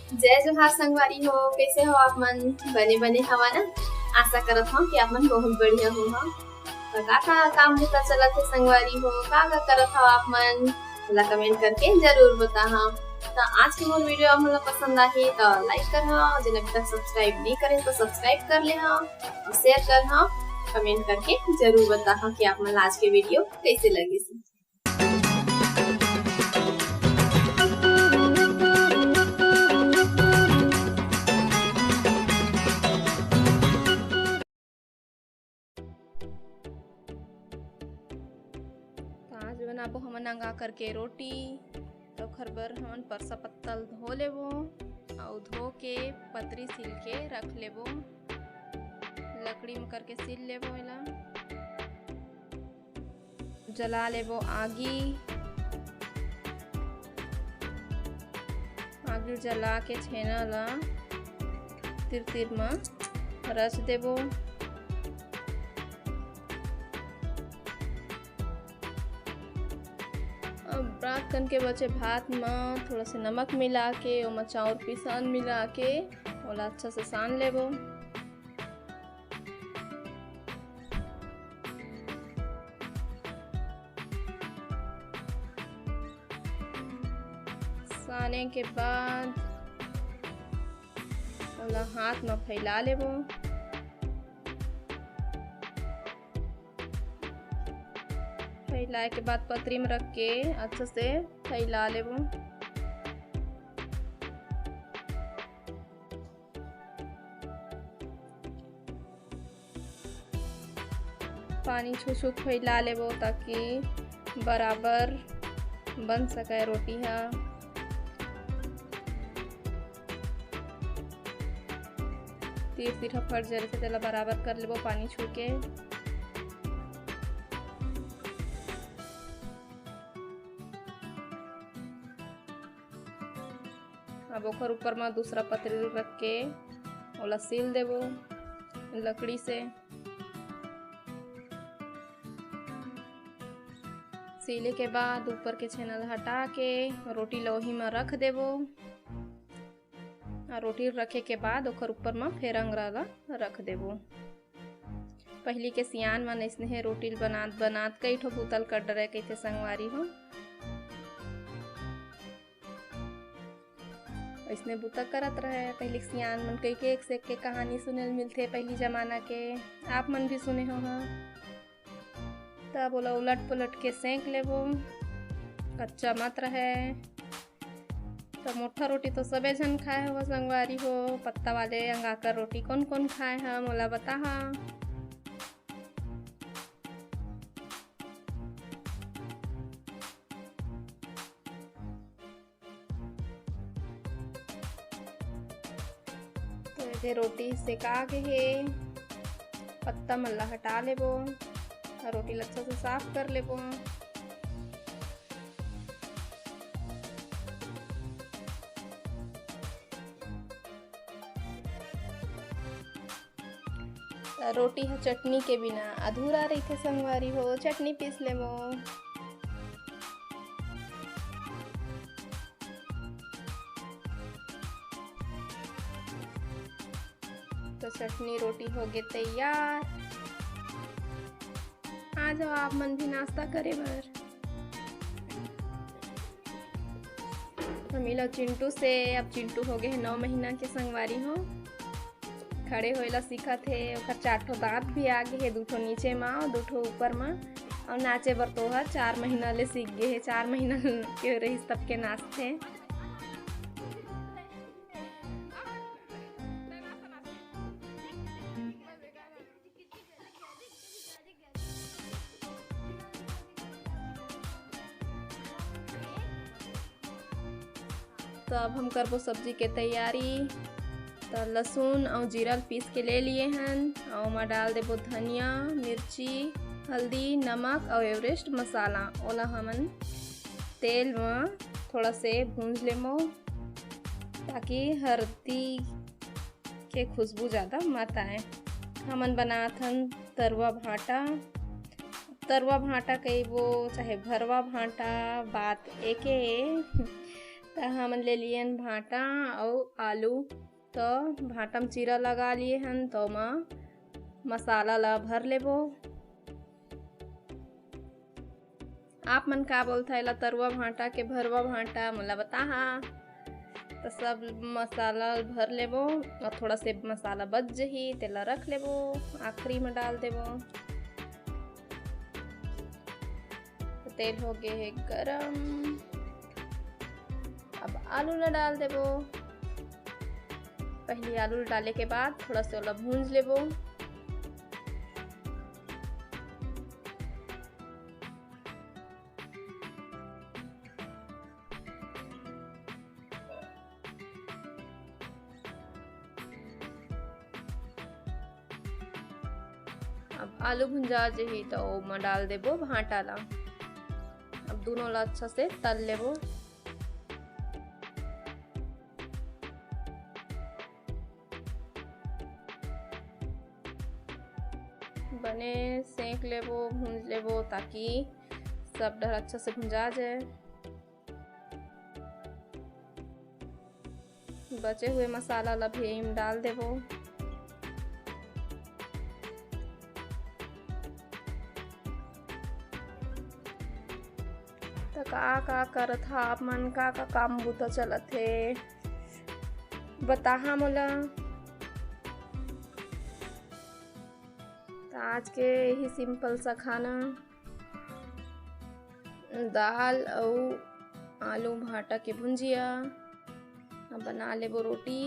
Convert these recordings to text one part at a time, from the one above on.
जय जोहार संगवारी हो, कैसे हो आप मन? बने बने हवा ना। आशा करत हूँ कि आप मन बहुत बढ़िया हो। तो का काम बुता चलत है संगवारी हो, का करत हो आप मन? मला कमेंट करके जरूर बताहा। तो आज की मोर वीडियो आप मन पसंद आही तो लाइक करहा, जिन अभी तक सब्सक्राइब नहीं करे तो सब्सक्राइब कर लेहा और शेयर करहा। कमेंट करके जरूर बताहा कि आप मन आज के वीडियो कैसे लगी। आज बनाबो हमन अंगा करके रोटी। तो खरबर हमन परसा पत्तल धो लेबो और धो के पतरी सील के रख लेबो। लकड़ी में करके सील लेबो। एला जला लेबो आगी। आगी जला के छेना ला तिर तिर में रच देबो। ब्रात कन के बचे भात में थोड़ा सा नमक मिला के ओमा चाउर पिसान मिला के ओला अच्छा से सान लेबो। साने के बाद ओला हाथ में फैला लेबो। फैलाए के बाद पतरी में रख के अच्छे से फैला लेबो। पानी छू फैला लेबो ताकि बराबर बन सके रोटी हा। तीर तीर फट जरे से तेला बराबर कर लेबो पानी छू के। अब ओकर ऊपर में दूसरा पतरी रख के ओला सील देबो लकड़ी से। सीले के बाद ऊपर के छेना हटा के रोटी लोही में रख देबो। रोटी रखे के बाद ओकर ऊपर में फिर अंगरा ला रख देबो। पहली के सियान मन इसने रोटी बनात कई ठो बुतल कर डरे कहते संगवारी हो। इसने बुता करत रहे पहले सियान मन कई के एक से के कहानी सुने मिलते पहली जमाना के। आप मन भी सुने हो। तब बोला उलट पुलट के सेंक लेबो, कच्चा मत रहे। तो मोटा रोटी तो सबे जन खाए हो संगवारी हो। पत्ता वाले अंगा कर रोटी कौन कौन खाए है मोला बताहा। तो रोटी सेका के हे पत्ता मल्ला हटा लेबो। रोटी अच्छा से साफ कर लेबो। रोटी है चटनी के बिना अधूरा रही संगवारी हो। चटनी पीस लेबो। तो चटनी रोटी हो गए तैयार। आ जाओ आप मन भी नाश्ता करे बर। मिला चिंटू से। अब चिंटू हो गए 9 महीना के संगवारी हो। खड़े होएला सीखत है। ओकर 4 ठो दांत भी आगे है, 2 ठो नीचे में और 2 ठो ऊपर में। और नाचे बर तो 4 महीना ले सीख गए है। 4 महीना के रहीस तब के नाचते। तो अब हम करबो सब्जी के तैयारी। तो लहसुन और जीरा पीस के ले लिए हन और ओमा डाल देबो धनिया, मिर्ची, हल्दी, नमक और एवरेस्ट मसाला। ओला हमन तेल में थोड़ा से भूंज लेमो ताकि हल्दी के खुशबू ज़्यादा मत आए। हमन बनात हन तरुआ भाटा। तरुआ भाटा कहिबो चाहे भरवा भाटा, बात एके। तो हमन ले लिए भाटा और आलू। तो भाटा में चीरा लगा लिए हन तो मसाला ला भर लेबो। आप मन का बोलता है तरुआ भाटा के भरवा भाटा मोला बताहा। तो सब मसाला भर लेबो और थोड़ा से मसाला बच जही तेला रख लेबो, आखिरी में डाल देबो। तो तेल हो गए है गरम, अब आलू ला डाल देबो। पहले आलू डाले के बाद थोड़ा से ओला भूंज लेबो। अब आलू भुंजा जही तो ओमा डाल देबो भाटा ला। अब दोनों ला अच्छा से तल लेबो। बने सेंक लेबो, भूंज लेबो ताकि सब डर अच्छा से भुंजा जाए। बचे हुए मसाला ला भी में डाल देबो। तो का करत हा आप मन, का काम बूता चलत है बताहा मोला। तो आज के ही सिंपल सा खाना दाल और आलू भाटा के भुंजिया। अब बना लेबो रोटी।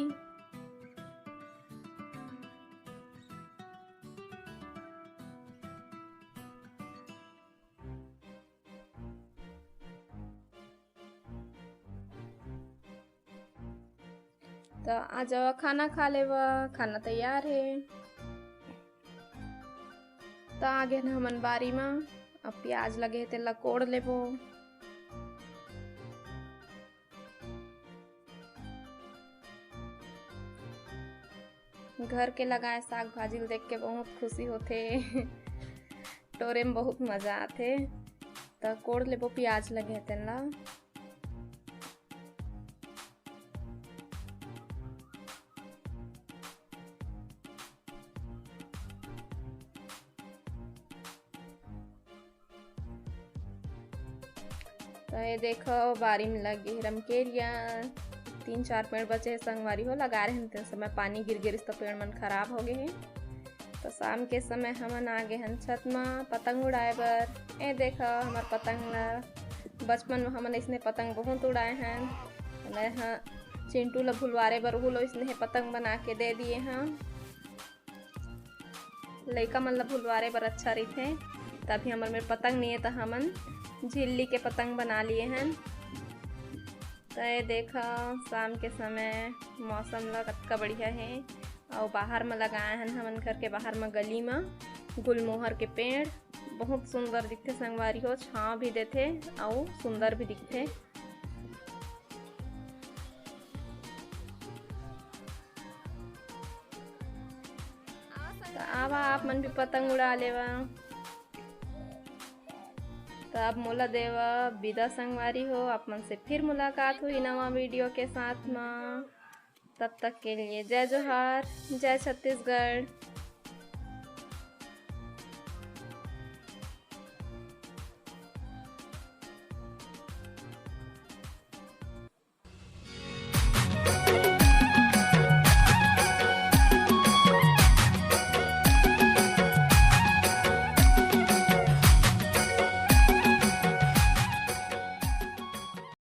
तो आ जाओ खाना खा लेवा, खाना तैयार है। तो आगे न हमन बारी में अब प्याज लगे तेला कोड़ लेबो। घर के लगाए साग भाजी देख के बहुत खुशी होते टोरे में बहुत मजा आते। तो कोड़ लेबो प्याज लगे तेला। तो ये देखो बारी में लगी रमकेरिया, 3-4 पेड़ बचे हैं संगवारी हो लगा रहे हैं। समय पानी गिर गिर तो पेड़ मन खराब हो गए हैं। तो शाम के समय हमन आ गए हैं छत में पतंग उड़ाए बर। ए देखो हमार पतंग ला बचपन में हमन इसने पतंग बहुत उड़ाए हैं। मैं हाँ चिंटू ला भुलवारे बर वो लो इसने पतंग बना के दे दिए हैं। लइका मन ला भुलवारे बर अच्छा रहते। तभी हमार में पतंग नहीं है तो हमन झिल्ली के पतंग बना लिए हैं। तो ये देखा शाम के समय मौसम ला कतका बढ़िया है। और बाहर में लगाए हैं हमन घर के बाहर में गली में गुलमोहर के पेड़ बहुत सुंदर दिखते संगवारी हो, छाँव भी देते और सुंदर भी दिखते। तो आवा आप मन भी पतंग उड़ा लेवा। तो अब मोला देवा विदा संगवारी हो। आप मन से फिर मुलाकात हुई नवा वीडियो के साथ में। तब तक के लिए जय जोहार, जय छत्तीसगढ़।